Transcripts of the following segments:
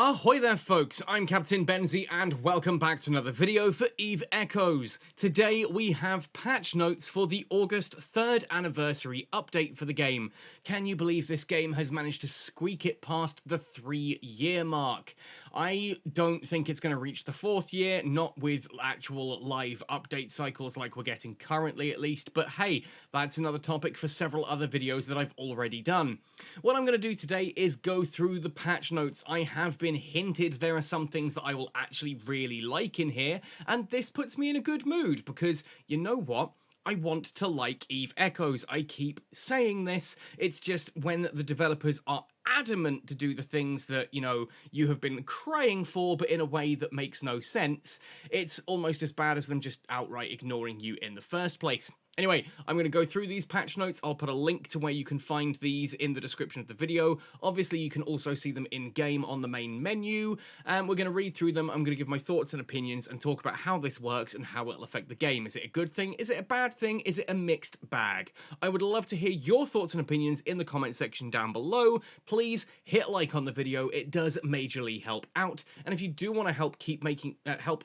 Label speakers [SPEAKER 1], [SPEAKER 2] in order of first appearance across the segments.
[SPEAKER 1] Ahoy there folks, I'm Captain Benzie and welcome back to another video for EVE Echoes. Today we have patch notes for the August 3rd anniversary update for the game. Can you believe this game has managed to squeak it past the 3-year mark? I don't think it's going to reach the 4th year, not with actual live update cycles like we're getting currently at least, but hey, that's another topic for several other videos that I've already done. What I'm going to do today is go through the patch notes. I have been hinted there are some things that I will actually really like in here, and this puts me in a good mood because, you know what? I want to like EVE Echoes. I keep saying this, it's just when the developers are adamant to do the things that, you know, you have been crying for, but in a way that makes no sense, it's almost as bad as them just outright ignoring you in the first place. Anyway, I'm going to go through these patch notes. I'll put a link to where you can find these in the description of the video. Obviously, you can also see them in-game on the main menu, and we're going to read through them. I'm going to give my thoughts and opinions and talk about how this works and how it'll affect the game. Is it a good thing? Is it a bad thing? Is it a mixed bag? I would love to hear your thoughts and opinions in the comment section down below. Please hit like on the video. It does majorly help out. And if you do want to help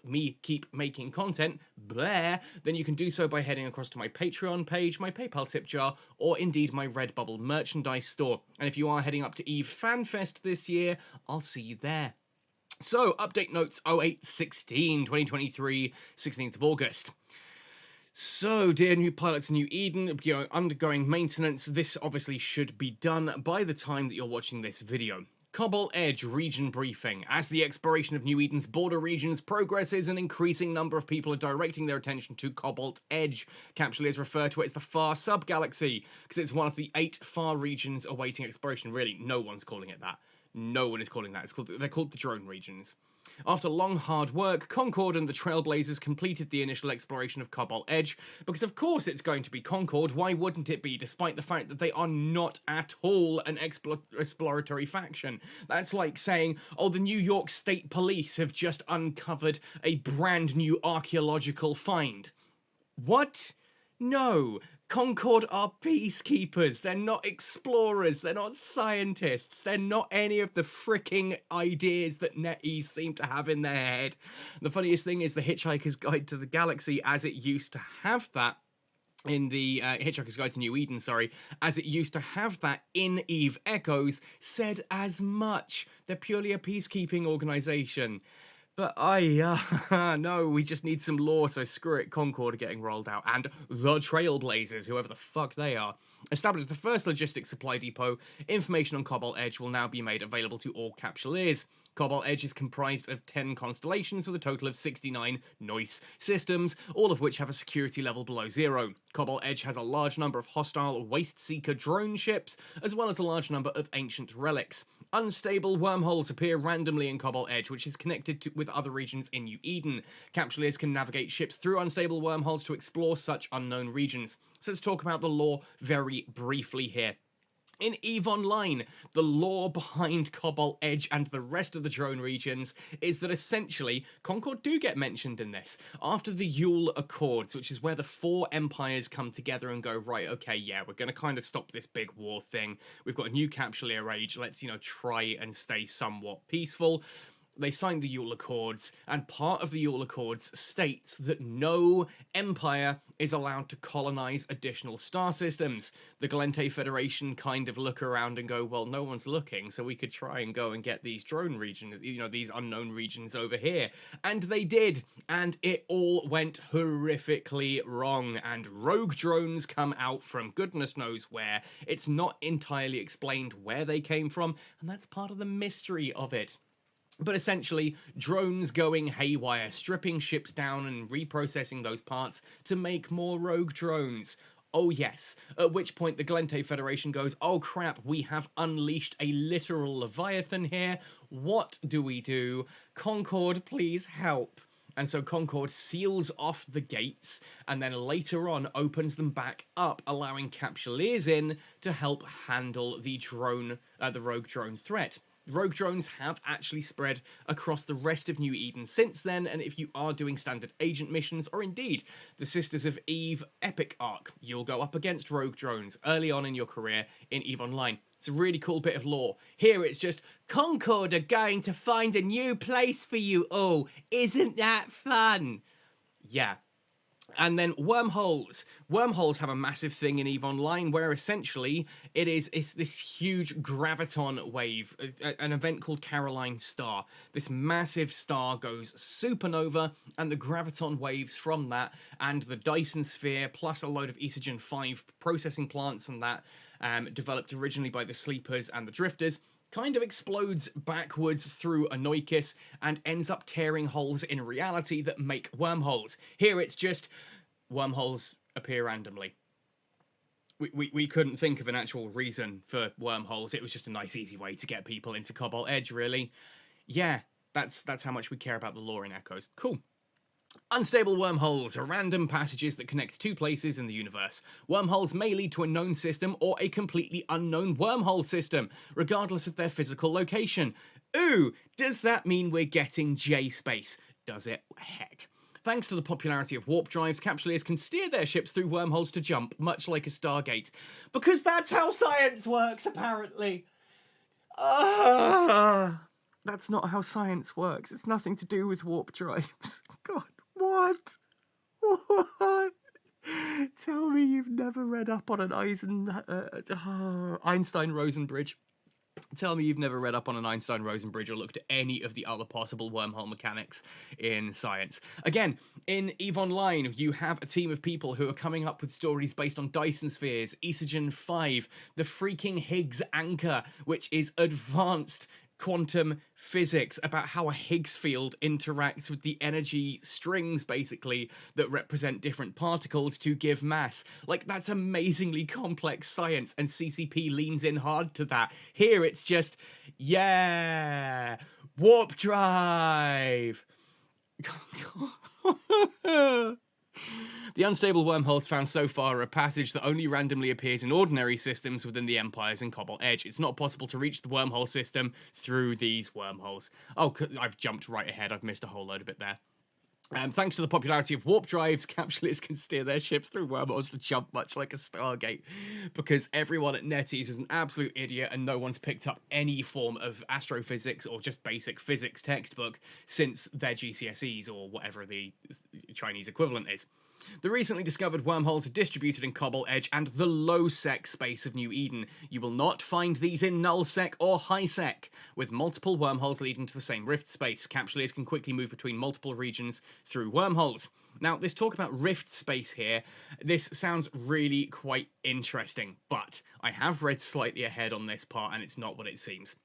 [SPEAKER 1] me keep making content, then you can do so by heading across to my Patreon page, my PayPal tip jar, or indeed my Redbubble merchandise store. And if you are heading up to EVE FanFest this year, I'll see you there. So, update notes 08/16, 2023, 16th of August. So, dear new pilots in New Eden, undergoing maintenance. This obviously should be done by the time that you're watching this video. Cobalt Edge region briefing. As the exploration of New Eden's border regions progresses, an increasing number of people are directing their attention to Cobalt Edge. Capsuleers refer to it as the Far Sub-Galaxy, because it's one of the 8 far regions awaiting exploration. Really, no one's calling it that. No one is calling that. They're called the drone regions. After long, hard work, Concord and the Trailblazers completed the initial exploration of Cobalt Edge, because of course it's going to be Concord, why wouldn't it be, despite the fact that they are not at all an exploratory faction. That's like saying, oh, the New York State Police have just uncovered a brand new archaeological find. What? No. Concord are peacekeepers, they're not explorers, they're not scientists, they're not any of the fricking ideas that NetEase seem to have in their head. The funniest thing is the Hitchhiker's Guide to the Galaxy, as it used to have that in the Hitchhiker's Guide to New Eden, sorry, as it used to have that in EVE Echoes, said as much. They're purely a peacekeeping organisation. But no, we just need some lore, so screw it, Concord are getting rolled out. And the Trailblazers, whoever the fuck they are. Established the first logistics supply depot, information on Cobalt Edge will now be made available to all Capsuleers. Cobalt Edge is comprised of 10 constellations with a total of 69 noise systems, all of which have a security level below 0. Cobalt Edge has a large number of hostile Waste Seeker drone ships, as well as a large number of ancient relics. Unstable wormholes appear randomly in Cobalt Edge, which is connected with other regions in New Eden. Capsuleers can navigate ships through unstable wormholes to explore such unknown regions. So let's talk about the lore very briefly here. In EVE Online, the lore behind Cobalt Edge and the rest of the drone regions is that essentially Concord do get mentioned in this. After the Yule Accords, which is where the 4 empires come together and go, right, okay, yeah, we're going to kind of stop this big war thing. We've got a new Capsuleer age, let's, try and stay somewhat peaceful. They signed the Yule Accords, and part of the Yule Accords states that no empire is allowed to colonize additional star systems. The Galente Federation kind of look around and go, well, no one's looking, so we could try and go and get these drone regions, these unknown regions over here. And they did, and it all went horrifically wrong, and rogue drones come out from goodness knows where. It's not entirely explained where they came from, and that's part of the mystery of it. But essentially, drones going haywire, stripping ships down and reprocessing those parts to make more rogue drones. Oh yes, at which point the Galente Federation goes, oh crap, we have unleashed a literal Leviathan here. What do we do? Concord, please help. And so Concord seals off the gates and then later on opens them back up, allowing Capsuleers in to help handle the rogue drone threat. Rogue drones have actually spread across the rest of New Eden since then, and if you are doing standard agent missions, or indeed the Sisters of Eve Epic Arc, you'll go up against rogue drones early on in your career in EVE Online. It's a really cool bit of lore. Here it's just, Concord are going to find a new place for you all. Isn't that fun? Yeah. And then wormholes. Wormholes have a massive thing in EVE Online where essentially it's this huge graviton wave, an event called Caroline Star. This massive star goes supernova, and the graviton waves from that and the Dyson sphere plus a load of Esogen 5 processing plants and that, developed originally by the Sleepers and the Drifters, kind of explodes backwards through Anoikis and ends up tearing holes in reality that make wormholes. Here it's just wormholes appear randomly. We couldn't think of an actual reason for wormholes. It was just a nice, easy way to get people into Cobalt Edge, really. Yeah, that's how much we care about the lore in Echoes. Cool. Unstable wormholes are random passages that connect two places in the universe. Wormholes may lead to a known system or a completely unknown wormhole system, regardless of their physical location. Ooh, does that mean we're getting J-space? Does it? Heck. Thanks to the popularity of warp drives, capsuleers can steer their ships through wormholes to jump, much like a Stargate. Because that's how science works, apparently. That's not how science works. It's nothing to do with warp drives. God. What? What? Tell me you've never read up on an Einstein-Rosen bridge. Tell me you've never read up on an Einstein-Rosen bridge or looked at any of the other possible wormhole mechanics in science. Again, in EVE Online, you have a team of people who are coming up with stories based on Dyson spheres, Esogen 5, the freaking Higgs anchor, which is advanced quantum physics about how a Higgs field interacts with the energy strings, basically, that represent different particles to give mass. Like, that's amazingly complex science, and CCP leans in hard to that. Here it's just, yeah, warp drive. The unstable wormholes found so far are a passage that only randomly appears in ordinary systems within the Empires and Cobalt Edge. It's not possible to reach the wormhole system through these wormholes. Oh, I've jumped right ahead. I've missed a whole load of it there. Thanks to the popularity of warp drives, capsuleers can steer their ships through wormholes to jump much like a Stargate. Because everyone at NetEase is an absolute idiot and no one's picked up any form of astrophysics or just basic physics textbook since their GCSEs or whatever the Chinese equivalent is. The recently discovered wormholes are distributed in Cobalt Edge and the low-sec space of New Eden. You will not find these in null-sec or high-sec. With multiple wormholes leading to the same rift space, capsuleers can quickly move between multiple regions through wormholes. Now, this talk about rift space here, this sounds really quite interesting, but I have read slightly ahead on this part and it's not what it seems.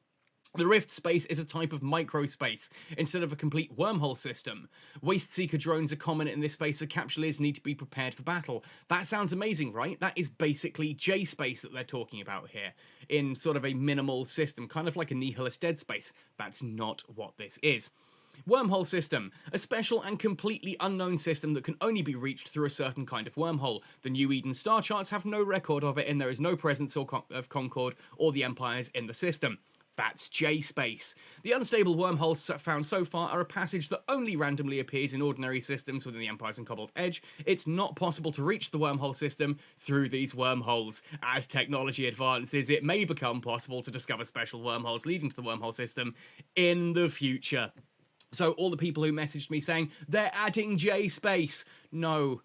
[SPEAKER 1] The rift space is a type of microspace, instead of a complete wormhole system. Waste Seeker drones are common in this space, so capsuleers need to be prepared for battle. That sounds amazing, right? That is basically J-space that they're talking about here, in sort of a minimal system, kind of like a nihilist dead space. That's not what this is. Wormhole system, a special and completely unknown system that can only be reached through a certain kind of wormhole. The New Eden star charts have no record of it, and there is no presence of Concord or the Empires in the system. That's J-space. The unstable wormholes found so far are a passage that only randomly appears in ordinary systems within the Empires and Cobalt Edge. It's not possible to reach the wormhole system through these wormholes. As technology advances, it may become possible to discover special wormholes leading to the wormhole system in the future. So all the people who messaged me saying, they're adding J-space. No,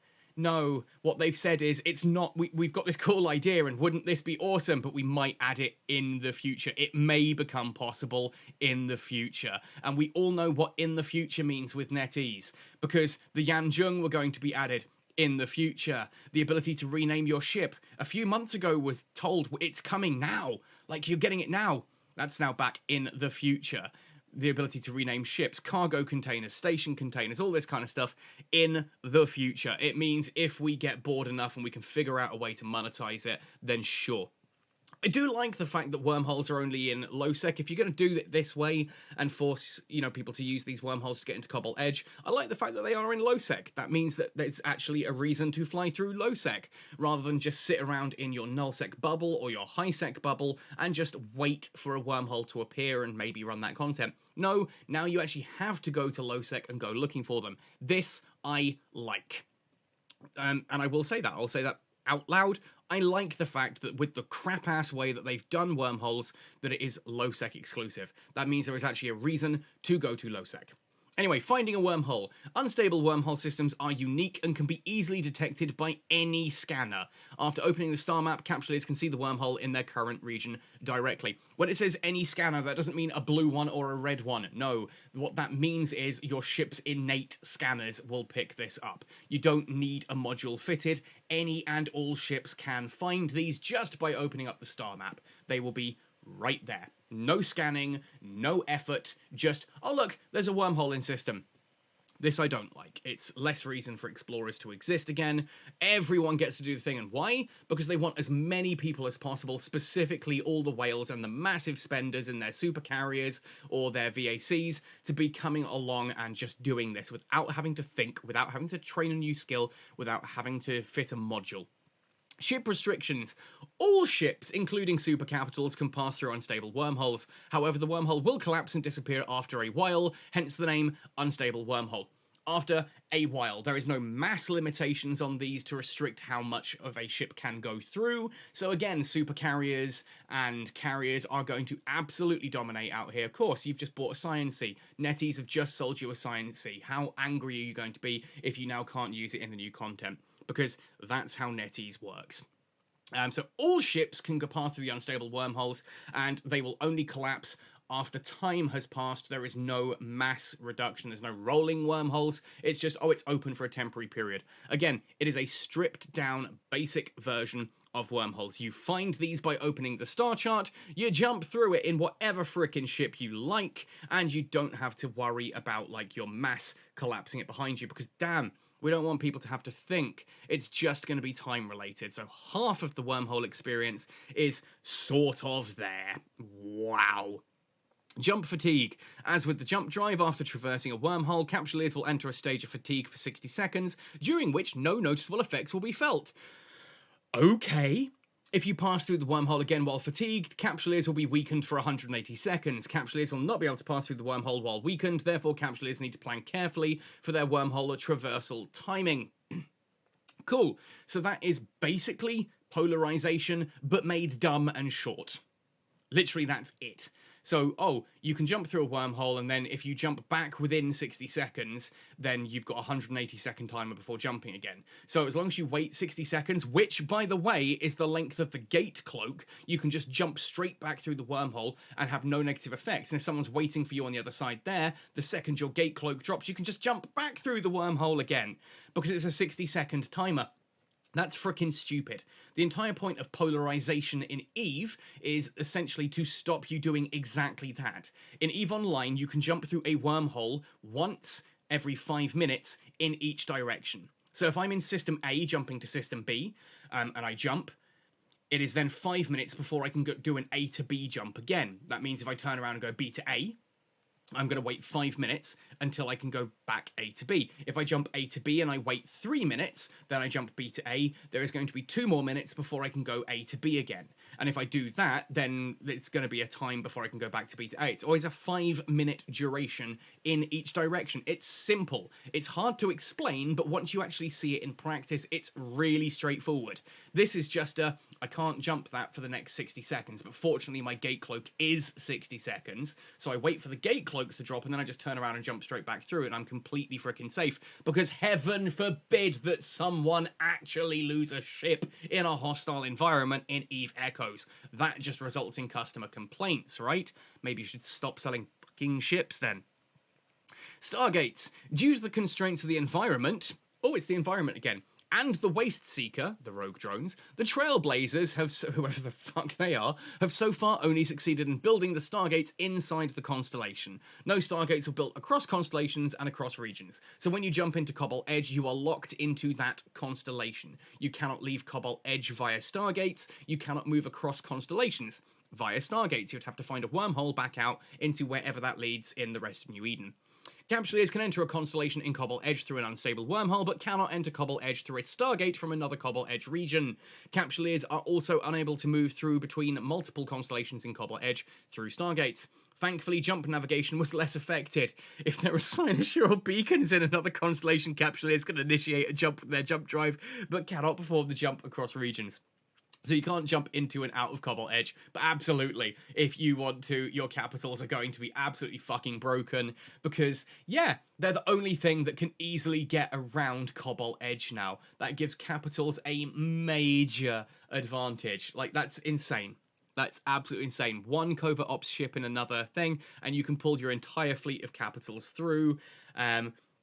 [SPEAKER 1] what they've said is, it's not, we've got this cool idea and wouldn't this be awesome, but we might add it in the future. It may become possible in the future. And we all know what in the future means with NetEase, because the Yanjung were going to be added in the future. The ability to rename your ship a few months ago was told it's coming now. Like, you're getting it now. That's now back in the future. The ability to rename ships, cargo containers, station containers, all this kind of stuff in the future. It means if we get bored enough and we can figure out a way to monetize it, then sure. I do like the fact that wormholes are only in low-sec. If you're going to do it this way and force, people to use these wormholes to get into Cobalt Edge, I like the fact that they are in low-sec. That means that there's actually a reason to fly through low-sec, rather than just sit around in your null-sec bubble or your high-sec bubble and just wait for a wormhole to appear and maybe run that content. No, now you actually have to go to low-sec and go looking for them. This I like. And I will say that. I'll say that out loud, I like the fact that with the crap-ass way that they've done wormholes, that it is low-sec exclusive. That means there is actually a reason to go to low-sec. Anyway, finding a wormhole. Unstable wormhole systems are unique and can be easily detected by any scanner. After opening the star map, capsuleers can see the wormhole in their current region directly. When it says any scanner, that doesn't mean a blue one or a red one. No, what that means is your ship's innate scanners will pick this up. You don't need a module fitted. Any and all ships can find these just by opening up the star map. They will be right there. No scanning, no effort, just, oh look, there's a wormhole in system. This I don't like. It's less reason for explorers to exist again. Everyone gets to do the thing, and why? Because they want as many people as possible, specifically all the whales and the massive spenders in their super carriers or their VACs, to be coming along and just doing this without having to think, without having to train a new skill, without having to fit a module. Ship restrictions. All ships, including super capitals, can pass through unstable wormholes. However, the wormhole will collapse and disappear after a while, hence the name unstable wormhole. After a while, there is no mass limitations on these to restrict how much of a ship can go through. So again, super carriers and carriers are going to absolutely dominate out here. Of course, you've just bought a Science Sea. Netties have just sold you a Science Sea. How angry are you going to be if you now can't use it in the new content? Because that's how NetEase works. So all ships can go past through the unstable wormholes, and they will only collapse after time has passed. There is no mass reduction. There's no rolling wormholes. It's just, oh, it's open for a temporary period. Again, it is a stripped down basic version of wormholes. You find these by opening the star chart, you jump through it in whatever frickin' ship you like, and you don't have to worry about, like, your mass collapsing it behind you, because damn, we don't want people to have to think. It's just going to be time related. So half of the wormhole experience is sort of there. Wow. Jump fatigue. As with the jump drive, after traversing a wormhole, capsuleers will enter a stage of fatigue for 60 seconds, during which no noticeable effects will be felt. Okay. If you pass through the wormhole again while fatigued, capsuleers will be weakened for 180 seconds. Capsuleers will not be able to pass through the wormhole while weakened, therefore capsuleers need to plan carefully for their wormhole traversal timing. Cool. So that is basically polarization, but made dumb and short. Literally, that's it. So, oh, you can jump through a wormhole, and then if you jump back within 60 seconds, then you've got a 180-second timer before jumping again. So as long as you wait 60 seconds, which, by the way, is the length of the gate cloak, you can just jump straight back through the wormhole and have no negative effects. And if someone's waiting for you on the other side there, the second your gate cloak drops, you can just jump back through the wormhole again, because it's a 60-second timer. That's freaking stupid. The entire point of polarization in EVE is essentially to stop you doing exactly that. In EVE Online, you can jump through a wormhole once every 5 minutes in each direction. So if I'm in System A jumping to System B, and I jump, it is then 5 minutes before I can do an A to B jump again. That means if I turn around and go B to A, I'm going to wait 5 minutes until I can go back A to B. If I jump A to B and I wait 3 minutes, then I jump B to A, there is going to be 2 more minutes before I can go A to B again. And if I do that, then it's going to be a time before I can go back to B to A. It's always a 5-minute duration in each direction. It's simple. It's hard to explain, but once you actually see it in practice, it's really straightforward. This is just I can't jump that for the next 60 seconds, but fortunately my gate cloak is 60 seconds, so I wait for the gate cloak to drop, and then I just turn around and jump straight back through it, and I'm completely freaking safe, because heaven forbid that someone actually lose a ship in a hostile environment in EVE Echoes. That just results in customer complaints, right? Maybe you should stop selling fucking ships then. Stargates. Due to the constraints of the environment... Oh, it's the environment again. And the Waste Seeker, the rogue drones, the Trailblazers whoever the fuck they are, have so far only succeeded in building the Stargates inside the constellation. No Stargates were built across constellations and across regions. So when you jump into Cobalt Edge, you are locked into that constellation. You cannot leave Cobalt Edge via Stargates. You cannot move across constellations via Stargates. You'd have to find a wormhole back out into wherever that leads in the rest of New Eden. Capsuleers can enter a constellation in Cobalt Edge through an unstable wormhole, but cannot enter Cobalt Edge through a Stargate from another Cobalt Edge region. Capsuleers are also unable to move through between multiple constellations in Cobalt Edge through Stargates. Thankfully, jump navigation was less affected. If there are cynosure or beacons in another constellation, Capsuleers can initiate a jump with their jump drive, but cannot perform the jump across regions. So you can't jump into and out of Cobalt Edge, but absolutely, if you want to, your capitals are going to be absolutely fucking broken, because, yeah, they're the only thing that can easily get around Cobalt Edge now. That gives capitals a major advantage. Like, that's insane. That's absolutely insane. One covert ops ship in another thing, and you can pull your entire fleet of capitals through,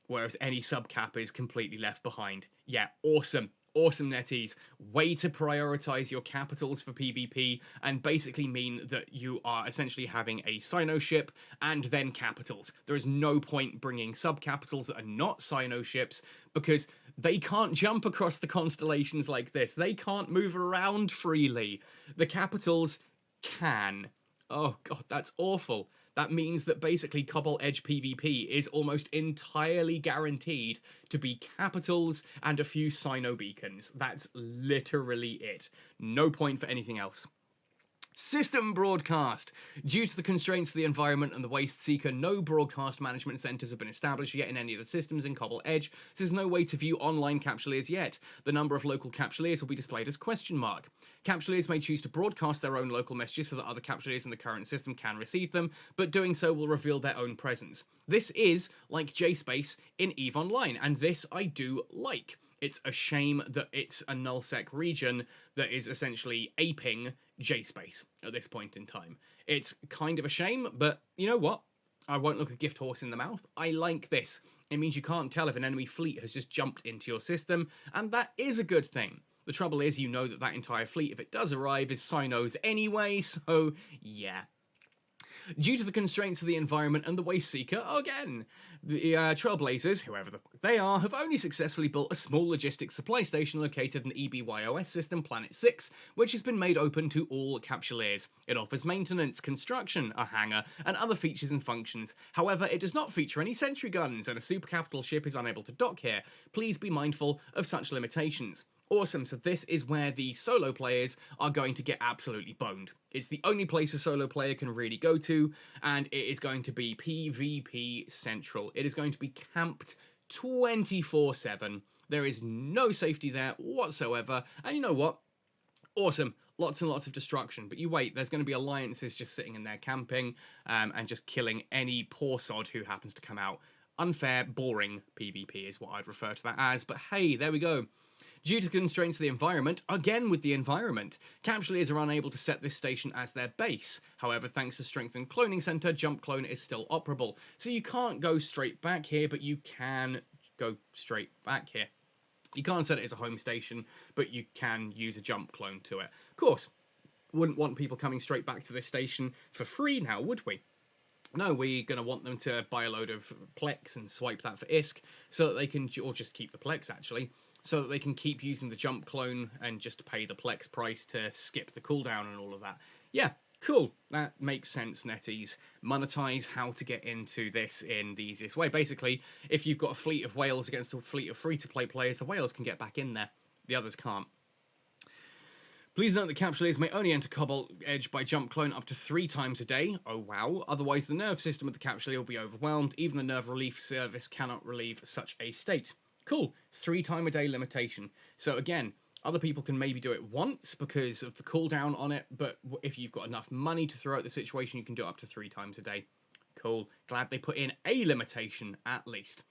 [SPEAKER 1] whereas any sub-cap is completely left behind. Yeah, awesome. Awesome, netties. Way to prioritize your capitals for PvP and basically mean that you are essentially having a Sino ship and then capitals. There is no point bringing sub-capitals that are not Sino ships because they can't jump across the constellations like this. They can't move around freely. The capitals can. Oh god, that's awful. That means that basically Cobalt Edge PvP is almost entirely guaranteed to be capitals and a few Sino beacons. That's literally it. No point for anything else. System broadcast. Due to the constraints of the environment and the Waste Seeker, no broadcast management centers have been established yet in any of the systems in Cobalt Edge, so there's no way to view online Capsuleers yet. The number of local Capsuleers will be displayed as question mark. Capsuleers may choose to broadcast their own local messages so that other Capsuleers in the current system can receive them, but doing so will reveal their own presence. This is like JSpace in EVE Online, and this I do like. It's a shame that it's a nullsec region that is essentially aping JSpace at this point in time. It's kind of a shame, but you know what? I won't look a gift horse in the mouth. I like this. It means you can't tell if an enemy fleet has just jumped into your system, and that is a good thing. The trouble is, you know that that entire fleet, if it does arrive, is Sinos anyway, so yeah. Due to the constraints of the environment and the Waste Seeker, again, the Trailblazers, whoever they are, have only successfully built a small logistics supply station located in EBYOS system Planet 6, which has been made open to all Capsuleers. It offers maintenance, construction, a hangar, and other features and functions. However, it does not feature any sentry guns, and a super capital ship is unable to dock here. Please be mindful of such limitations. Awesome, so this is where the solo players are going to get absolutely boned. It's the only place a solo player can really go to, and it is going to be PvP central. It is going to be camped 24/7. There is no safety there whatsoever, and you know what? Awesome. Lots and lots of destruction, but you wait, there's going to be alliances just sitting in there camping, and just killing any poor sod who happens to come out. Unfair, boring PvP is what I'd refer to that as, but hey, there we go. Due to constraints of the environment, again with the environment, Capsuleers are unable to set this station as their base. However, thanks to Strengthened Cloning Center, Jump Clone is still operable. So you can't go straight back here, but you can go straight back here. You can't set it as a home station, but you can use a jump clone to it. Of course, wouldn't want people coming straight back to this station for free now, would we? No, we're going to want them to buy a load of Plex and swipe that for ISK, so that they can, or just keep the Plex actually, so that they can keep using the jump clone and just pay the Plex price to skip the cooldown and all of that. Yeah, cool. That makes sense, netties. Monetize how to get into this in the easiest way. Basically, if you've got a fleet of whales against a fleet of free-to-play players, the whales can get back in there. The others can't. Please note that Capsuleers may only enter Cobalt Edge by jump clone up to 3 times a day. Oh wow. Otherwise, the nerve system of the Capsuleer will be overwhelmed. Even the nerve relief service cannot relieve such a state. Cool. 3 time a day limitation. So again, other people can maybe do it once because of the cooldown on it, but if you've got enough money to throw at the situation, you can do it up to 3 times a day. Cool. Glad they put in a limitation, at least.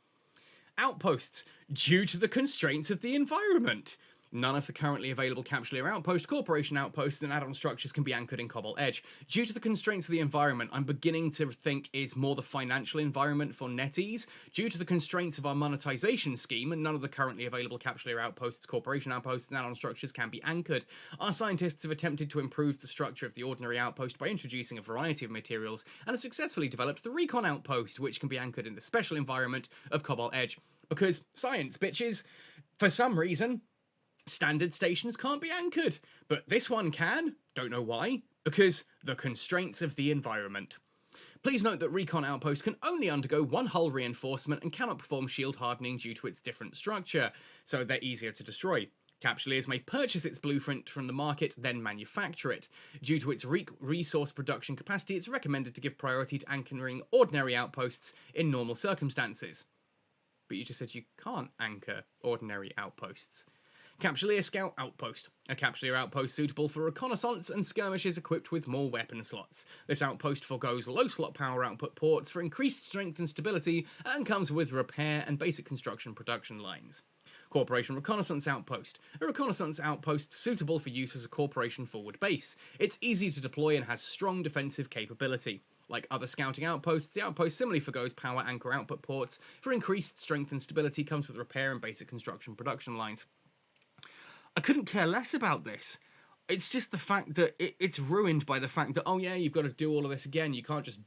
[SPEAKER 1] Outposts. Due to the constraints of the environment. None of the currently available Capsuleer Outpost, Corporation Outposts, and add-on structures can be anchored in Cobalt Edge. Due to the constraints of the environment, I'm beginning to think is more the financial environment for NetEase. Due to the constraints of our monetization scheme, and none of the currently available Capsuleer Outposts, Corporation Outposts, and add-on structures can be anchored. Our scientists have attempted to improve the structure of the ordinary outpost by introducing a variety of materials, and have successfully developed the Recon Outpost, which can be anchored in the special environment of Cobalt Edge. Because science, bitches! For some reason, standard stations can't be anchored, but this one can. Don't know why. Because the constraints of the environment. Please note that Recon Outpost can only undergo 1 hull reinforcement and cannot perform shield hardening due to its different structure, so they're easier to destroy. Capsuleers may purchase its blueprint from the market, then manufacture it. Due to its resource production capacity, it's recommended to give priority to anchoring ordinary outposts in normal circumstances. But you just said you can't anchor ordinary outposts. Capsuleer Scout Outpost. A Capsuleer outpost suitable for reconnaissance and skirmishes equipped with more weapon slots. This outpost forgoes low slot power output ports for increased strength and stability and comes with repair and basic construction production lines. Corporation Reconnaissance Outpost. A reconnaissance outpost suitable for use as a corporation forward base. It's easy to deploy and has strong defensive capability. Like other scouting outposts, the outpost similarly forgoes power anchor output ports for increased strength and stability, comes with repair and basic construction production lines. I couldn't care less about this. It's just the fact that it's ruined by the fact that, oh yeah, you've got to do all of this again. You can't just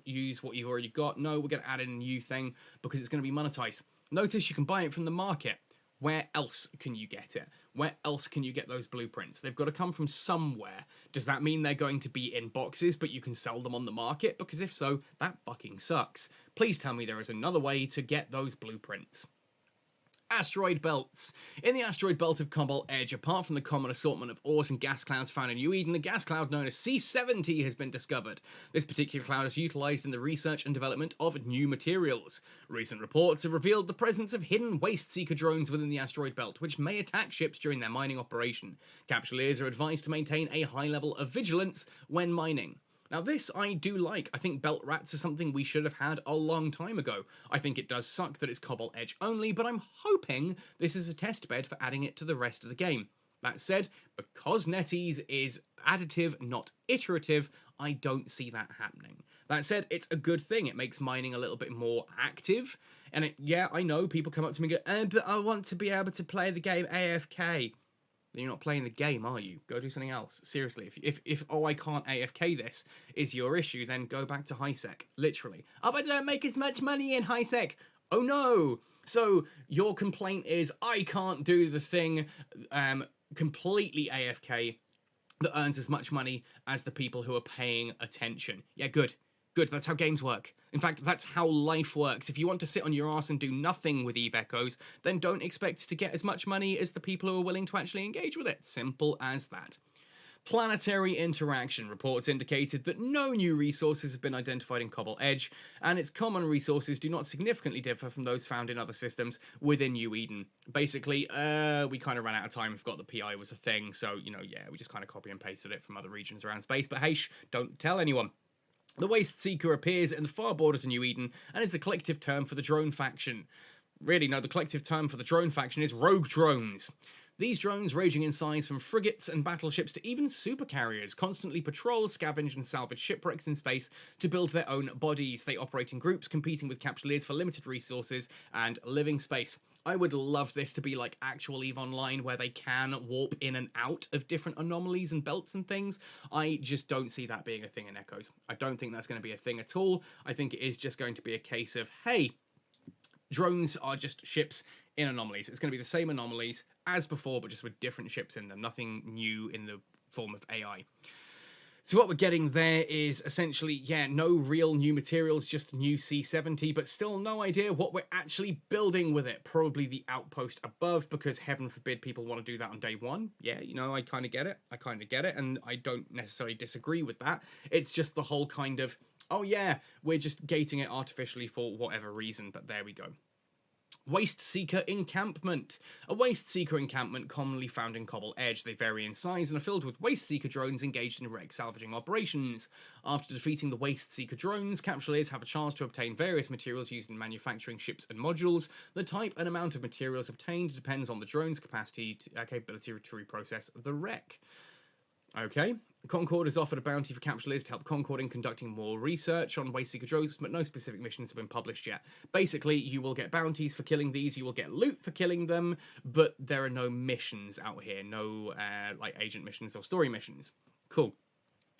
[SPEAKER 1] use what you've already got. No, we're going to add in a new thing because it's going to be monetized. Notice you can buy it from the market. Where else can you get it? Where else can you get those blueprints? They've got to come from somewhere. Does that mean they're going to be in boxes, but you can sell them on the market? Because if so, that fucking sucks. Please tell me there is another way to get those blueprints. Asteroid belts. In the asteroid belt of Cobalt Edge, apart from the common assortment of ores and gas clouds found in New Eden, a gas cloud known as C70 has been discovered. This particular cloud is utilised in the research and development of new materials. Recent reports have revealed the presence of hidden waste seeker drones within the asteroid belt, which may attack ships during their mining operation. Capsuleers are advised to maintain a high level of vigilance when mining. Now this I do like. I think belt rats are something we should have had a long time ago. I think it does suck that it's Cobalt Edge only, but I'm hoping this is a test bed for adding it to the rest of the game. That said, because NetEase is additive, not iterative, I don't see that happening. That said, it's a good thing. It makes mining a little bit more active. And yeah, I know people come up to me and go, but I want to be able to play the game AFK. You're not playing the game, are you? Go do something else. Seriously, if oh, I can't AFK this is your issue, then go back to HiSec. Literally. Oh, but I don't make as much money in HiSec. Oh no. So your complaint is I can't do the thing completely AFK that earns as much money as the people who are paying attention. Yeah, good. Good, that's how games work. In fact, that's how life works. If you want to sit on your ass and do nothing with Eve Echoes, then don't expect to get as much money as the people who are willing to actually engage with it. Simple as that. Planetary interaction. Reports indicated that no new resources have been identified in Cobalt Edge, and its common resources do not significantly differ from those found in other systems within New Eden. Basically, we kind of ran out of time and forgot that PI was a thing, so, you know, yeah, we just kind of copy and pasted it from other regions around space, but hey, don't tell anyone. The Waste Seeker appears in the far borders of New Eden and is the collective term for the drone faction. Really, no, the collective term for the drone faction is rogue drones. These drones, ranging in size from frigates and battleships to even supercarriers, constantly patrol, scavenge and salvage shipwrecks in space to build their own bodies. They operate in groups, competing with Capsuleers for limited resources and living space. I would love this to be like actual EVE Online, where they can warp in and out of different anomalies and belts and things. I just don't see that being a thing in Echoes. I don't think that's going to be a thing at all. I think it is just going to be a case of, hey, drones are just ships in anomalies. It's going to be the same anomalies as before, but just with different ships in them. Nothing new in the form of AI. So what we're getting there is essentially, yeah, no real new materials, just new C70, but still no idea what we're actually building with it. Probably the outpost above, because heaven forbid people want to do that on day one. Yeah, you know, I kind of get it, and I don't necessarily disagree with that. It's just the whole kind of, oh yeah, we're just gating it artificially for whatever reason, but there we go. Waste Seeker Encampment. A Waste Seeker encampment commonly found in Cobalt Edge. They vary in size and are filled with Waste Seeker drones engaged in wreck salvaging operations. After defeating the Waste Seeker drones, Capsuleers have a chance to obtain various materials used in manufacturing ships and modules. The type and amount of materials obtained depends on the drone's capability to reprocess the wreck. Okay. Concord has offered a bounty for Capsuleers to help Concord in conducting more research on Waste Seeker drones, but no specific missions have been published yet. Basically, you will get bounties for killing these, you will get loot for killing them, but there are no missions out here. No, like, agent missions or story missions. Cool.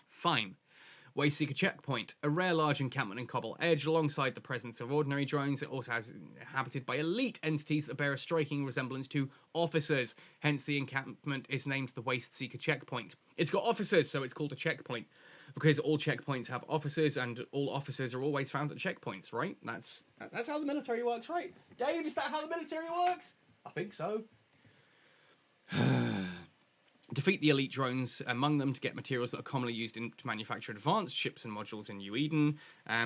[SPEAKER 1] Fine. Waste Seeker Checkpoint, a rare large encampment in Cobalt Edge. Alongside the presence of ordinary drones, it also has inhabited by elite entities that bear a striking resemblance to officers. Hence, the encampment is named the Waste Seeker Checkpoint. It's got officers, so it's called a checkpoint, because all checkpoints have officers, and all officers are always found at checkpoints, right? That's how the military works, right? Dave, is that how the military works? I think so. Defeat the elite drones among them to get materials that are commonly used to manufacture advanced ships and modules in New Eden.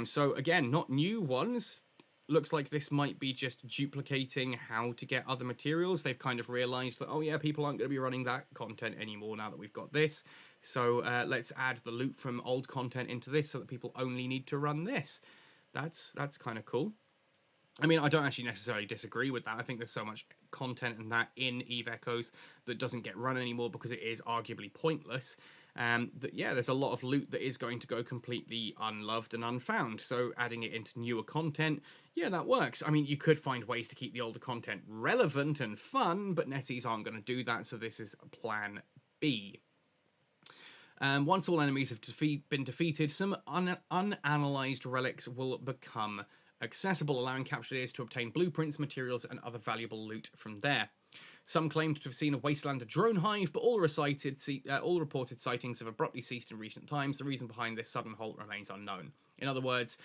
[SPEAKER 1] So again, not new ones. Looks like this might be just duplicating how to get other materials. They've kind of realized that, oh yeah, people aren't going to be running that content anymore now that we've got this. So let's add the loot from old content into this so that people only need to run this. That's kind of cool. I mean, I don't actually necessarily disagree with that. I think there's so much content and that in Eve Echoes that doesn't get run anymore because it is arguably pointless. That yeah, there's a lot of loot that is going to go completely unloved and unfound. So adding it into newer content, yeah, that works. I mean, you could find ways to keep the older content relevant and fun, but NetEase aren't going to do that, so this is plan B. Once all enemies have been defeated, some unanalyzed relics will become accessible, allowing captureers to obtain blueprints, materials, and other valuable loot from there. Some claim to have seen a Wastelander drone hive, but all reported sightings have abruptly ceased in recent times. The reason behind this sudden halt remains unknown. In other words,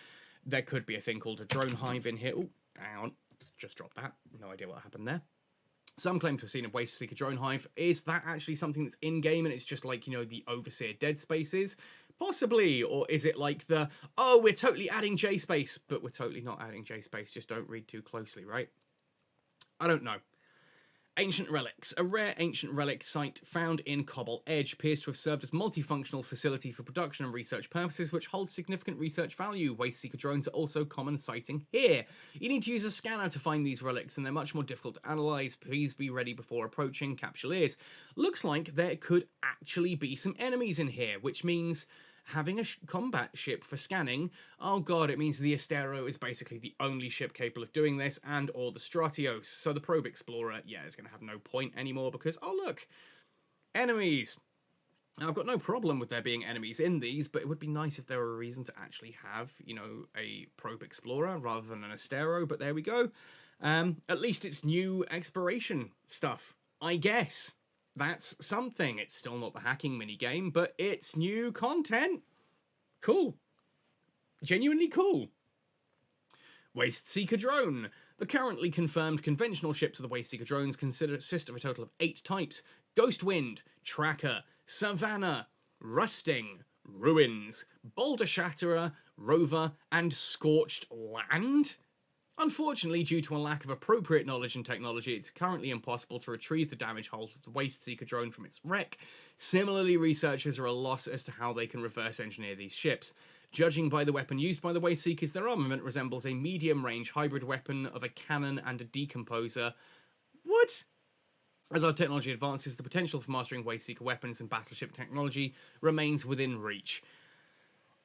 [SPEAKER 1] there could be a thing called a drone hive in here. Oh, hang on. Just dropped that. No idea what happened there. Some claim to have seen a Wasteseeker drone hive. Is that actually something that's in-game and it's just like, you know, the Overseer Dead Spaces? Possibly. Or is it like the, oh, we're totally adding J-Space, but we're totally not adding J-Space. Just don't read too closely, right? I don't know. Ancient Relics. A rare ancient relic site found in Cobalt Edge appears to have served as a multifunctional facility for production and research purposes, which holds significant research value. Wasteseeker drones are also common sighting here. You need to use a scanner to find these relics, and they're much more difficult to analyze. Please be ready before approaching. Capsuleers. Looks like there could actually be some enemies in here, which means having a combat ship for scanning, oh god, it means the Astero is basically the only ship capable of doing this, and or the Stratios. So the Probe Explorer, yeah, is going to have no point anymore because, oh look, enemies. Now, I've got no problem with there being enemies in these, but it would be nice if there were a reason to actually have, you know, a Probe Explorer rather than an Astero, but there we go. At least it's new exploration stuff, I guess. That's something. It's still not the hacking minigame, but it's new content. Cool. Genuinely cool. Wasteseeker drone. The currently confirmed conventional ships of the Wasteseeker drones consist of a total of 8 types. Ghostwind, Tracker, Savannah, Rusting, Ruins, Boulder Shatterer, Rover, and Scorched Land? Unfortunately, due to a lack of appropriate knowledge and technology, it's currently impossible to retrieve the damage hull of the Wasteseeker drone from its wreck. Similarly, researchers are at a loss as to how they can reverse engineer these ships. Judging by the weapon used by the Wasteseekers, their armament resembles a medium-range hybrid weapon of a cannon and a decomposer. What? As our technology advances, the potential for mastering Wasteseeker weapons and battleship technology remains within reach.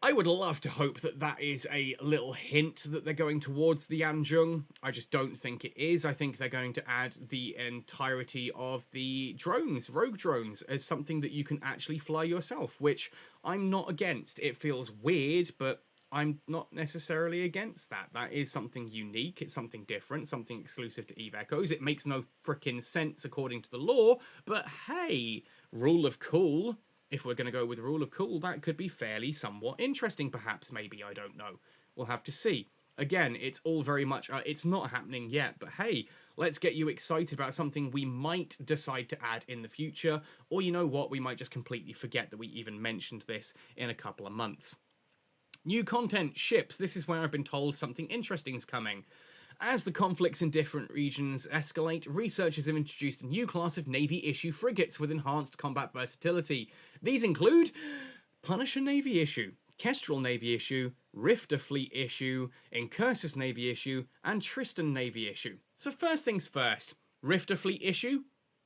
[SPEAKER 1] I would love to hope that that is a little hint that they're going towards the Anjung. I just don't think it is. I think they're going to add the entirety of the drones, rogue drones, as something that you can actually fly yourself, which I'm not against. It feels weird, but I'm not necessarily against that. That is something unique. It's something different, something exclusive to Eve Echoes. It makes no frickin' sense according to the law, but hey, rule of cool. If we're going to go with rule of cool, that could be fairly somewhat interesting, perhaps, maybe, I don't know. We'll have to see. Again, it's all very much, it's not happening yet, but hey, let's get you excited about something we might decide to add in the future, or you know what, we might just completely forget that we even mentioned this in a couple of months. New content, ships. This is where I've been told something interesting is coming. As the conflicts in different regions escalate, researchers have introduced a new class of Navy-issue frigates with enhanced combat versatility. These include Punisher Navy issue, Kestrel Navy issue, Rifter Fleet issue, Incursus Navy issue, and Tristan Navy issue. So first things first, Rifter Fleet issue?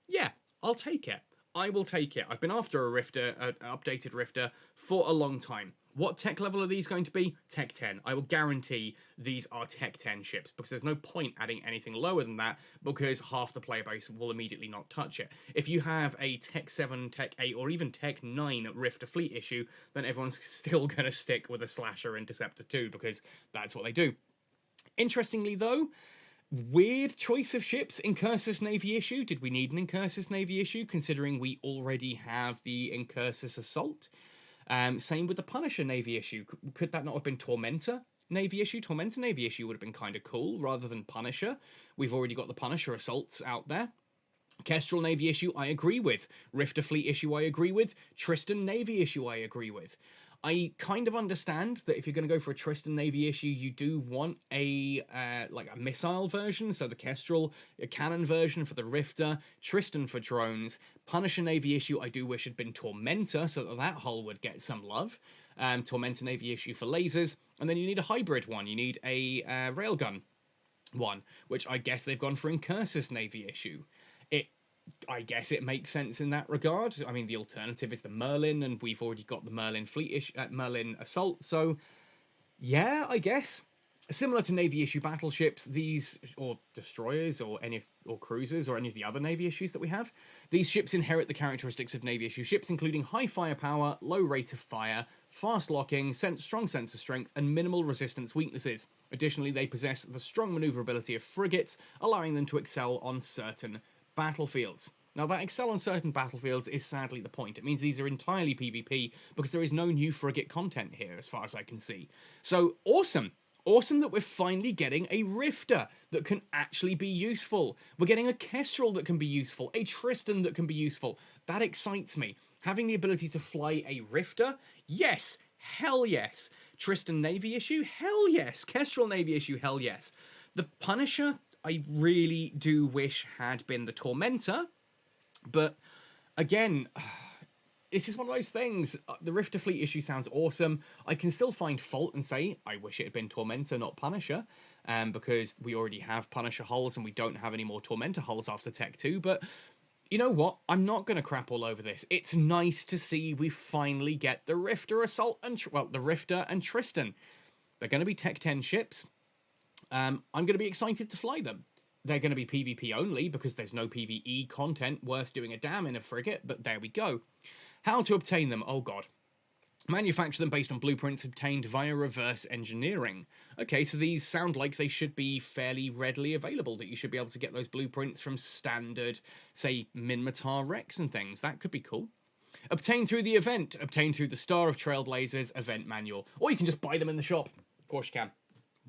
[SPEAKER 1] Yeah, I'll take it. I will take it. I've been after a Rifter, an updated Rifter, for a long time. What tech level are these going to be? Tech 10. I will guarantee these are Tech 10 ships, because there's no point adding anything lower than that, because half the player base will immediately not touch it. If you have a Tech 7, Tech 8, or even Tech 9 Rifter Fleet issue, then everyone's still going to stick with a Slasher Interceptor 2, because that's what they do. Interestingly, though, weird choice of ships. Incursus Navy issue. Did we need an Incursus Navy issue, considering we already have the Incursus Assault? Same with the Punisher Navy issue. Could that not have been Tormentor Navy issue? Tormentor Navy issue would have been kind of cool rather than Punisher. We've already got the Punisher Assaults out there. Kestrel Navy issue, I agree with. Rifter Fleet issue, I agree with. Tristan Navy issue, I agree with. I kind of understand that if you're going to go for a Tristan Navy issue, you do want a like a missile version, so the Kestrel, a cannon version for the Rifter, Tristan for drones. Punisher Navy issue, I do wish had been Tormentor, so that that hull would get some love. Tormentor Navy issue for lasers, and then you need a hybrid one. You need a railgun one, which I guess they've gone for Incursus Navy issue. I guess it makes sense in that regard. I mean, the alternative is the Merlin, and we've already got the Merlin Merlin Assault, so yeah, I guess. Similar to Navy issue battleships, these, or destroyers, or cruisers, or any of the other Navy issues that we have, these ships inherit the characteristics of Navy issue ships, including high firepower, low rate of fire, fast locking, strong sensor strength, and minimal resistance weaknesses. Additionally, they possess the strong maneuverability of frigates, allowing them to excel on certain battlefields. Now, that excel on certain battlefields is sadly the point. It means these are entirely PvP because there is no new frigate content here, as far as I can see. So, awesome. Awesome that we're finally getting a Rifter that can actually be useful. We're getting a Kestrel that can be useful, a Tristan that can be useful. That excites me. Having the ability to fly a Rifter? Yes. Hell yes. Tristan Navy issue? Hell yes. Kestrel Navy issue? Hell yes. The Punisher, I really do wish had been the Tormentor, but again, this is one of those things. The Rifter Fleet issue sounds awesome. I can still find fault and say, I wish it had been Tormentor, not Punisher, because we already have Punisher hulls and we don't have any more Tormentor hulls after Tech 2, but you know what? I'm not going to crap all over this. It's nice to see we finally get the Rifter Assault and, well, the Rifter and Tristan. They're going to be Tech 10 ships. I'm going to be excited to fly them. They're going to be PvP only because there's no PvE content worth doing a damn in a frigate, but there we go. How to obtain them? Oh god. Manufacture them based on blueprints obtained via reverse engineering. Okay, so these sound like they should be fairly readily available, that you should be able to get those blueprints from standard, say, Minmatar Rex and things. That could be cool. Obtain through the event. Obtain through the Star of Trailblazers event manual. Or you can just buy them in the shop. Of course you can.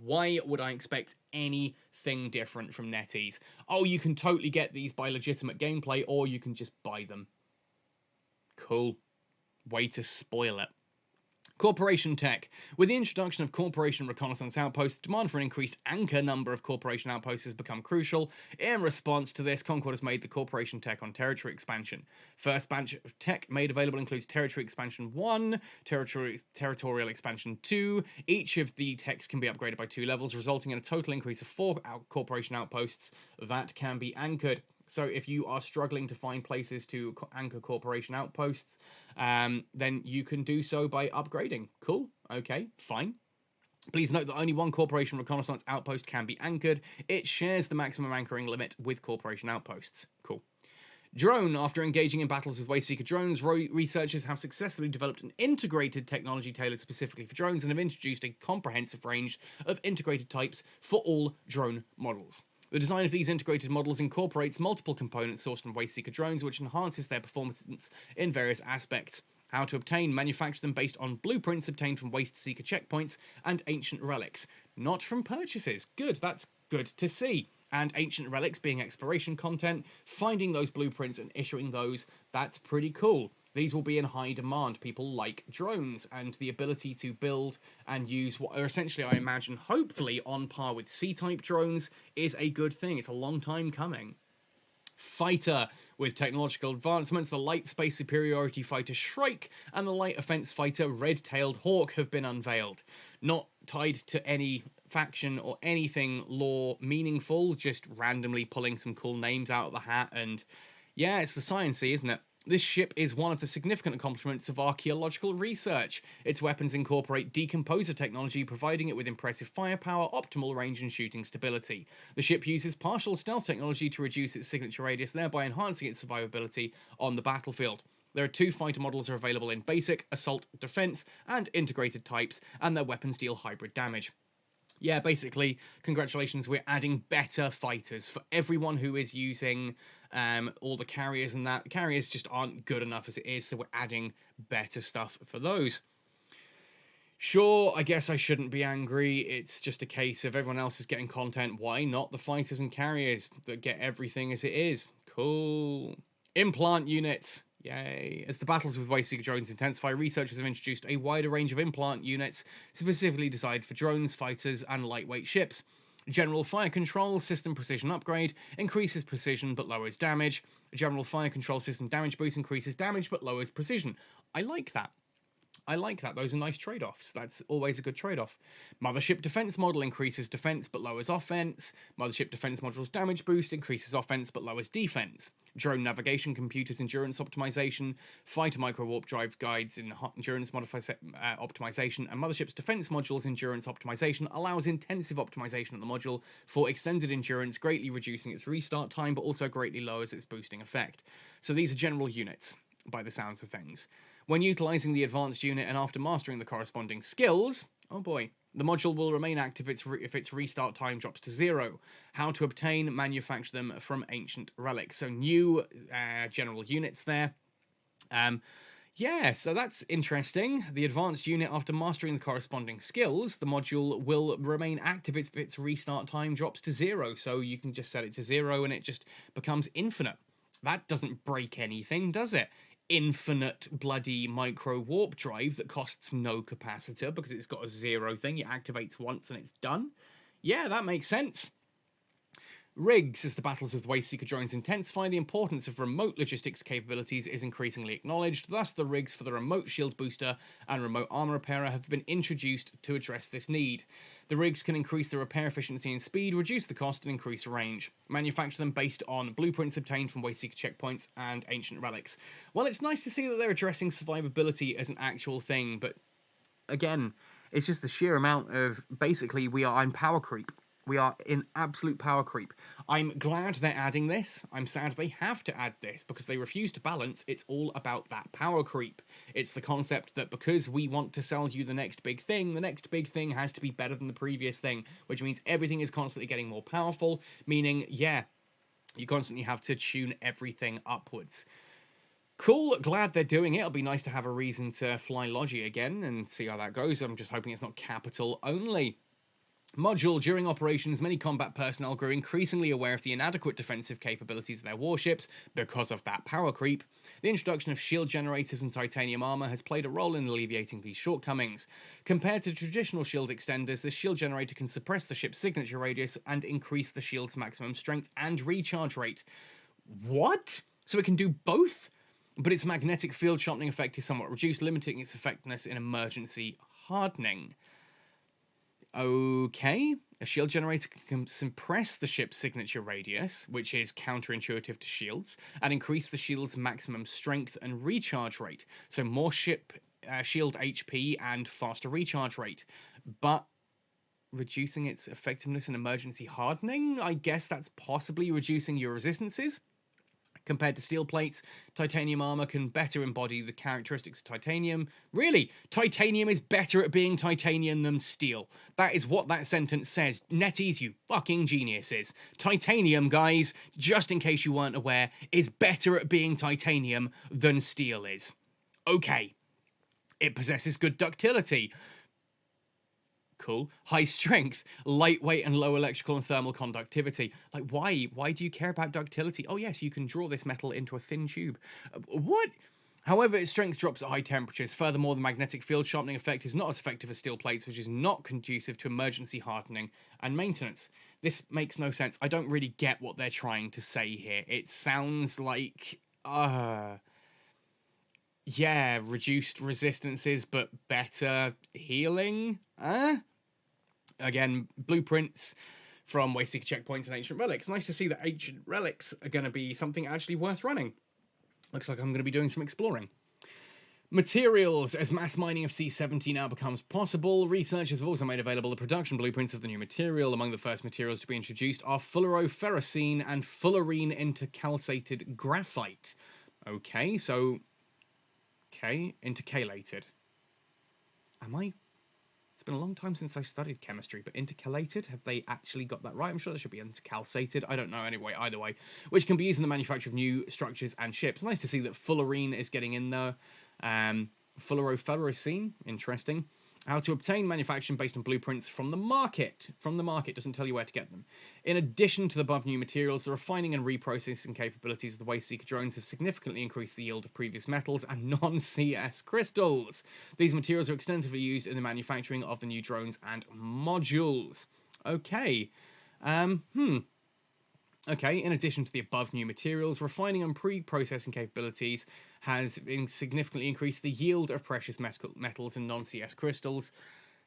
[SPEAKER 1] Why would I expect anything different from NetEase? Oh, you can totally get these by legitimate gameplay, or you can just buy them. Cool. Way to spoil it. Corporation tech. With the introduction of Corporation reconnaissance outposts, demand for an increased anchor number of Corporation outposts has become crucial. In response to this, Concord has made the Corporation tech on territory expansion. First batch of tech made available includes Territory Expansion 1, Territorial Expansion 2. Each of the techs can be upgraded by 2 levels, resulting in a total increase of 4 Corporation outposts that can be anchored. So if you are struggling to find places to anchor Corporation outposts, then you can do so by upgrading. Cool. Okay, fine. Please note that only one Corporation reconnaissance outpost can be anchored. It shares the maximum anchoring limit with Corporation outposts. Cool. Drone. After engaging in battles with Wasteseeker drones, researchers have successfully developed an integrated technology tailored specifically for drones and have introduced a comprehensive range of integrated types for all drone models. The design of these integrated models incorporates multiple components sourced from Wasteseeker drones, which enhances their performance in various aspects. How to obtain. Manufacture them based on blueprints obtained from Wasteseeker checkpoints and ancient relics. Not from purchases. Good, that's good to see. And ancient relics being exploration content, finding those blueprints and issuing those, that's pretty cool. These will be in high demand. People like drones, and the ability to build and use what are essentially, I imagine, hopefully on par with C-type drones is a good thing. It's a long time coming. Fighter. With technological advancements, the Light Space Superiority Fighter Shrike and the Light Offense Fighter Red-Tailed Hawk have been unveiled. Not tied to any faction or anything lore meaningful, just randomly pulling some cool names out of the hat, and yeah, it's the science-y, isn't it? This ship is one of the significant accomplishments of archaeological research. Its weapons incorporate decomposer technology, providing it with impressive firepower, optimal range, and shooting stability. The ship uses partial stealth technology to reduce its signature radius, thereby enhancing its survivability on the battlefield. There are 2 fighter models are available in basic, assault, defense, and integrated types, and their weapons deal hybrid damage. Yeah, basically, congratulations, we're adding better fighters for everyone who is using all the carriers and that. The carriers just aren't good enough as it is, so we're adding better stuff for those. Sure, I guess I shouldn't be angry. It's just a case of everyone else is getting content. Why not the fighters and carriers that get everything as it is? Cool. Implant units. Yay. As the battles with Wasteseeker drones intensify, researchers have introduced a wider range of implant units specifically designed for drones, fighters, and lightweight ships. General Fire Control System Precision Upgrade increases precision but lowers damage. General Fire Control System Damage Boost increases damage but lowers precision. I like that. I like that. Those are nice trade-offs. That's always a good trade-off. Mothership Defense Model increases defense but lowers offense. Mothership Defense Module's damage boost increases offense but lowers defense. Drone Navigation Computers Endurance Optimization, Fighter Micro Warp Drive Guides in Endurance Optimization, and Mothership's Defense Module's Endurance Optimization allows intensive optimization of the module for extended endurance, greatly reducing its restart time but also greatly lowers its boosting effect. So these are general units, by the sounds of things. When utilizing the advanced unit and after mastering the corresponding skills, oh boy, the module will remain active if its restart time drops to 0. How to obtain, manufacture them from ancient relics. So new general units there. Yeah, so that's interesting. The advanced unit, after mastering the corresponding skills, the module will remain active if its restart time drops to 0. So you can just set it to 0 and it just becomes infinite. That doesn't break anything, does it? Infinite bloody micro warp drive that costs no capacitor because it's got a 0 thing. It activates once and it's done. Yeah, that makes sense. Rigs. As the battles with Wasteseeker drones intensify, the importance of remote logistics capabilities is increasingly acknowledged. Thus, the rigs for the remote shield booster and remote armor repairer have been introduced to address this need. The rigs can increase the repair efficiency and speed, reduce the cost, and increase range. Manufacture them based on blueprints obtained from Wasteseeker checkpoints and ancient relics. Well, it's nice to see that they're addressing survivability as an actual thing, but again, it's just the sheer amount of, basically, I'm power creep. We are in absolute power creep. I'm glad they're adding this. I'm sad they have to add this because they refuse to balance. It's all about that power creep. It's the concept that because we want to sell you the next big thing has to be better than the previous thing, which means everything is constantly getting more powerful, meaning, yeah, you constantly have to tune everything upwards. Cool, glad they're doing it. It'll be nice to have a reason to fly Logi again and see how that goes. I'm just hoping it's not capital only. Module. During operations, many combat personnel grew increasingly aware of the inadequate defensive capabilities of their warships because of that power creep. The introduction of shield generators and titanium armor has played a role in alleviating these shortcomings. Compared to traditional shield extenders, the shield generator can suppress the ship's signature radius and increase the shield's maximum strength and recharge rate. What? So it can do both? But its magnetic field sharpening effect is somewhat reduced, limiting its effectiveness in emergency hardening. Okay, a shield generator can suppress the ship's signature radius, which is counterintuitive to shields, and increase the shield's maximum strength and recharge rate, so more shield HP and faster recharge rate. But reducing its effectiveness in emergency hardening? I guess that's possibly reducing your resistances. Compared to steel plates, titanium armor can better embody the characteristics of titanium. Really, titanium is better at being titanium than steel. That is what that sentence says. NetEase, you fucking geniuses. Titanium, guys, just in case you weren't aware, is better at being titanium than steel is. Okay. It possesses good ductility. Cool. High strength, lightweight, and low electrical and thermal conductivity. Like, why? Why do you care about ductility? Oh, yes, you can draw this metal into a thin tube. What? However, its strength drops at high temperatures. Furthermore, the magnetic field sharpening effect is not as effective as steel plates, which is not conducive to emergency hardening and maintenance. This makes no sense. I don't really get what they're trying to say here. It sounds like... yeah, reduced resistances, but better healing? Again, blueprints from Wasteseeker checkpoints and ancient relics. Nice to see that ancient relics are going to be something actually worth running. Looks like I'm going to be doing some exploring. Materials. As mass mining of C70 now becomes possible, researchers have also made available the production blueprints of the new material. Among the first materials to be introduced are fulleroferrocene and fullerene intercalcated graphite. Okay, so... Okay, intercalated. Am I... It's been a long time since I studied chemistry, but intercalated? Have they actually got that right? I'm sure they should be intercalcated. I don't know anyway, either way. Which can be used in the manufacture of new structures and ships. Nice to see that fullerene is getting in there. Fulleroferrocene, interesting. How to obtain manufacturing based on blueprints from the market. From the market, doesn't tell you where to get them. In addition to the above new materials, the refining and reprocessing capabilities of the Waste Seeker drones have significantly increased the yield of previous metals and non-CS crystals. These materials are extensively used in the manufacturing of the new drones and modules. Okay. Okay, in addition to the above new materials, refining and pre-processing capabilities has significantly increased the yield of precious metals and non-CS crystals.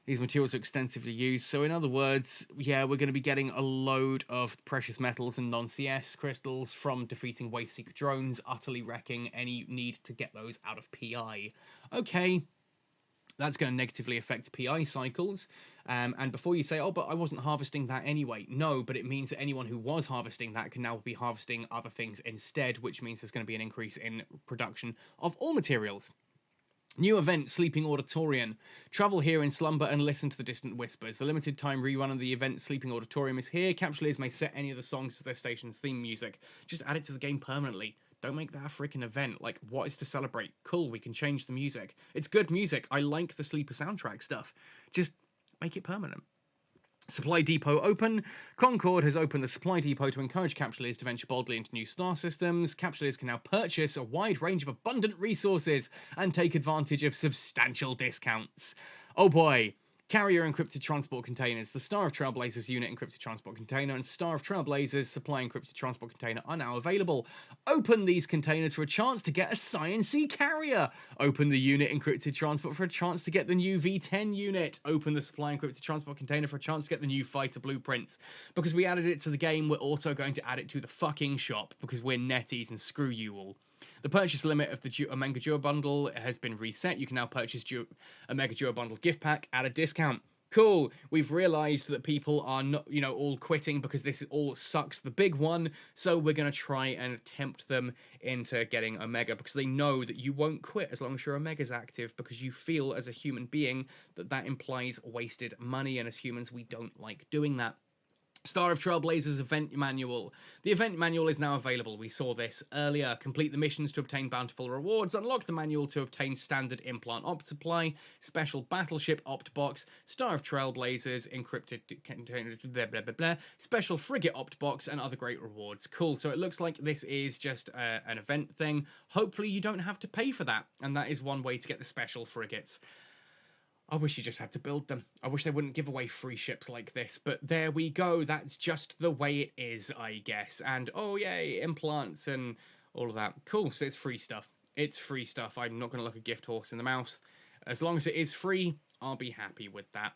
[SPEAKER 1] These materials are extensively used, so in other words, yeah, we're going to be getting a load of precious metals and non-CS crystals from defeating Waste Seeker drones, utterly wrecking any need to get those out of PI. Okay. That's going to negatively affect PI cycles. And before you say, oh, but I wasn't harvesting that anyway. No, but it means that anyone who was harvesting that can now be harvesting other things instead, which means there's going to be an increase in production of all materials. New event, Sleeping Auditorium. Travel here in slumber and listen to the distant whispers. The limited time rerun of the event Sleeping Auditorium is here. Capsuleers may set any of the songs as their station's theme music. Just add it to the game permanently. Don't make that a freaking event. Like, what is to celebrate? Cool, we can change the music. It's good music. I like the Sleeper soundtrack stuff. Just make it permanent. Supply Depot open. Concord has opened the Supply Depot to encourage capsuleers to venture boldly into new star systems. Capsuleers can now purchase a wide range of abundant resources and take advantage of substantial discounts. Oh boy. Carrier encrypted transport containers. The Star of Trailblazers unit encrypted transport container and Star of Trailblazers supply encrypted transport container are now available. Open these containers for a chance to get a Science-y carrier. Open the unit encrypted transport for a chance to get the new V10 unit. Open the supply encrypted transport container for a chance to get the new fighter blueprints. Because we added it to the game, we're also going to add it to the fucking shop because we're netties and screw you all. The purchase limit of the Omega Duo Bundle has been reset. You can now purchase Omega Duo Bundle gift pack at a discount. Cool. We've realized that people are not, all quitting because this all sucks the big one. So we're going to try and tempt them into getting Omega because they know that you won't quit as long as your Omega's active because you feel as a human being that that implies wasted money. And as humans, we don't like doing that. Star of Trailblazers event manual. The event manual is now available. We saw this earlier. Complete the missions to obtain bountiful rewards. Unlock the manual to obtain standard implant opt supply, special battleship opt box, Star of Trailblazers encrypted container, blah blah blah blah, special frigate opt box, and other great rewards. Cool. So it looks like this is just an event thing. Hopefully you don't have to pay for that, and that is one way to get the special frigates. I wish you just had to build them. I wish they wouldn't give away free ships like this, but there we go. That's just the way it is, I guess. And, oh, yay, implants and all of that. Cool, so it's free stuff. It's free stuff. I'm not going to look a gift horse in the mouth. As long as it is free, I'll be happy with that.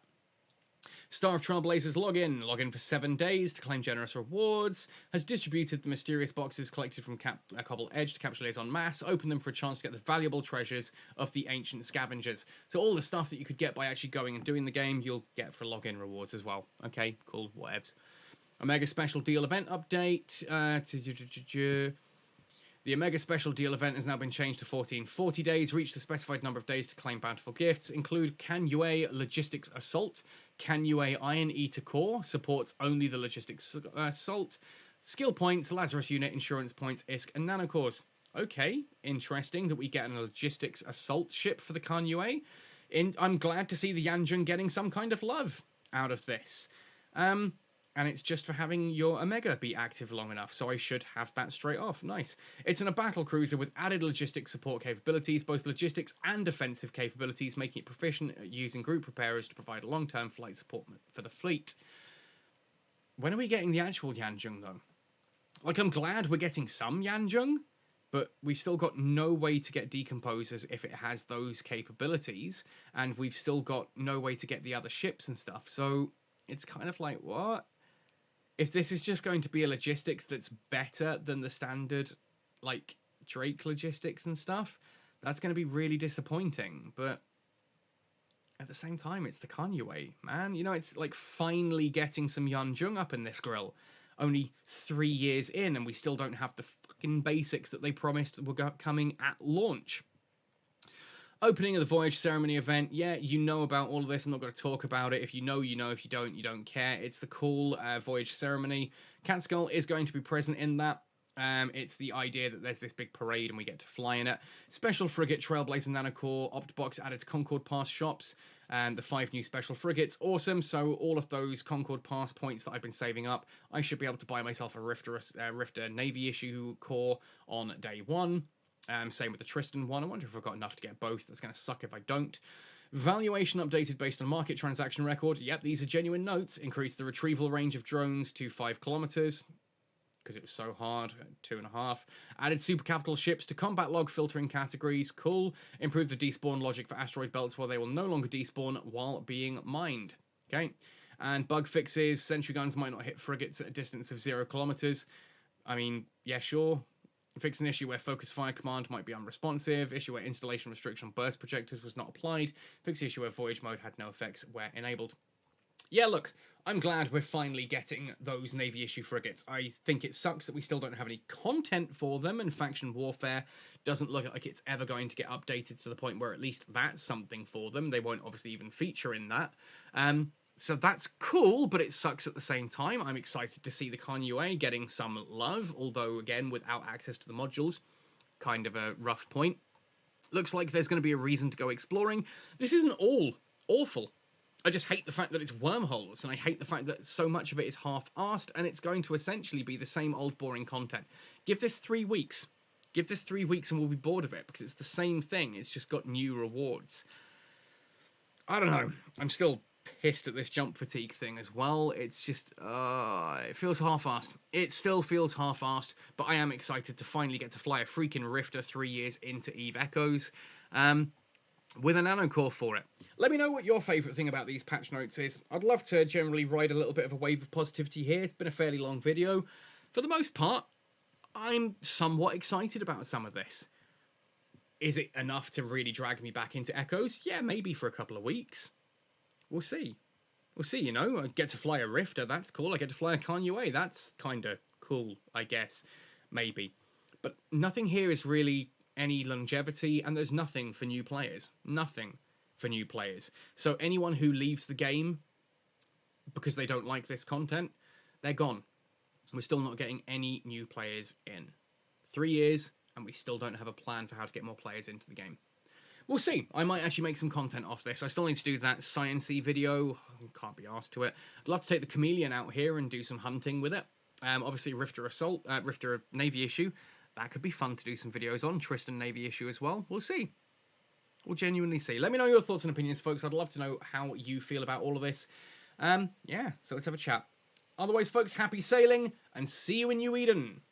[SPEAKER 1] Star of Trailblazers login. Login for 7 days to claim generous rewards. Has distributed the mysterious boxes collected from Cobalt Edge to capsuleers en masse. Open them for a chance to get the valuable treasures of the ancient scavengers. So all the stuff that you could get by actually going and doing the game, you'll get for login rewards as well. Okay, cool, whatevs. Omega Special Deal Event update. The Omega Special Deal event has now been changed to 1440 days. Reach the specified number of days to claim bountiful gifts. Include Canue Logistics Assault. Canue Iron Eater Core supports only the Logistics Assault. Skill points, Lazarus Unit, Insurance points, ISK, and Nanocores. Okay, interesting that we get a Logistics Assault ship for the Canue. I'm glad to see the Yanjun getting some kind of love out of this. And it's just for having your Omega be active long enough, so I should have that straight off. Nice. It's in a battle cruiser with added logistics support capabilities, both logistics and defensive capabilities, making it proficient at using group repairers to provide long-term flight support for the fleet. When are we getting the actual Yanjun, though? Like, I'm glad we're getting some Yanjun, but we've still got no way to get decomposers if it has those capabilities, and we've still got no way to get the other ships and stuff, so it's kind of like, what? If this is just going to be a logistics that's better than the standard, like, Drake logistics and stuff, that's going to be really disappointing. But at the same time, it's the Canue, man. It's like finally getting some Yanjun up in this grill. Only 3 years in, and we still don't have the fucking basics that they promised were coming at launch. Opening of the Voyage Ceremony event. Yeah, you know about all of this. I'm not going to talk about it. If you know, you know. If you don't care. It's the cool Voyage Ceremony. Catskull is going to be present in that. It's the idea that there's this big parade and we get to fly in it. Special Frigate Trailblazer Nanocore Opt Box added to Concord Pass shops. And the 5 new special frigates, awesome. So all of those Concord Pass points that I've been saving up, I should be able to buy myself a Rifter Navy issue core on day 1. Same with the Tristan one. I wonder if I've got enough to get both. That's going to suck if I don't. Valuation updated based on market transaction record. Yep, these are genuine notes. Increased the retrieval range of drones to 5 kilometers. Because it was so hard, 2.5. Added super capital ships to combat log filtering categories, cool. Improved the despawn logic for asteroid belts where they will no longer despawn while being mined. Okay. And bug fixes, sentry guns might not hit frigates at a distance of 0 kilometers. I mean, yeah, sure. Fix an issue where focus fire command might be unresponsive. Issue where installation restriction on burst projectors was not applied. Fix the issue where voyage mode had no effects where enabled. Yeah, look, I'm glad we're finally getting those Navy issue frigates. I think it sucks that we still don't have any content for them, and faction warfare doesn't look like it's ever going to get updated to the point where at least that's something for them. They won't obviously even feature in that. So that's cool, but it sucks at the same time. I'm excited to see the Conua getting some love, although, again, without access to the modules, kind of a rough point. Looks like there's going to be a reason to go exploring. This isn't all awful. I just hate the fact that it's wormholes, and I hate the fact that so much of it is half-arsed, and it's going to essentially be the same old boring content. Give this 3 weeks. Give this 3 weeks and we'll be bored of it, because it's the same thing. It's just got new rewards. I don't know. I'm still pissed at this jump fatigue thing as well. It's just, it feels half-assed. It still feels half-assed, but I am excited to finally get to fly a freaking Rifter 3 years into EVE Echoes. With a nanocore for it. Let me know what your favourite thing about these patch notes is. I'd love to generally ride a little bit of a wave of positivity here. It's been a fairly long video. For the most part, I'm somewhat excited about some of this. Is it enough to really drag me back into Echoes? Yeah, maybe for a couple of weeks. We'll see. We'll see, you know. I get to fly a Rifter, that's cool. I get to fly a Conua, that's kind of cool, I guess. Maybe. But nothing here is really any longevity, and there's nothing for new players. Nothing for new players. So anyone who leaves the game because they don't like this content, they're gone. We're still not getting any new players in. 3 years, and we still don't have a plan for how to get more players into the game. We'll see. I might actually make some content off this. I still need to do that science-y video. Can't be asked to it. I'd love to take the Chameleon out here and do some hunting with it. Obviously, Rifter Navy issue. That could be fun to do some videos on. Tristan Navy issue as well. We'll see. We'll genuinely see. Let me know your thoughts and opinions, folks. I'd love to know how you feel about all of this. Yeah, so let's have a chat. Otherwise, folks, happy sailing, and see you in New Eden.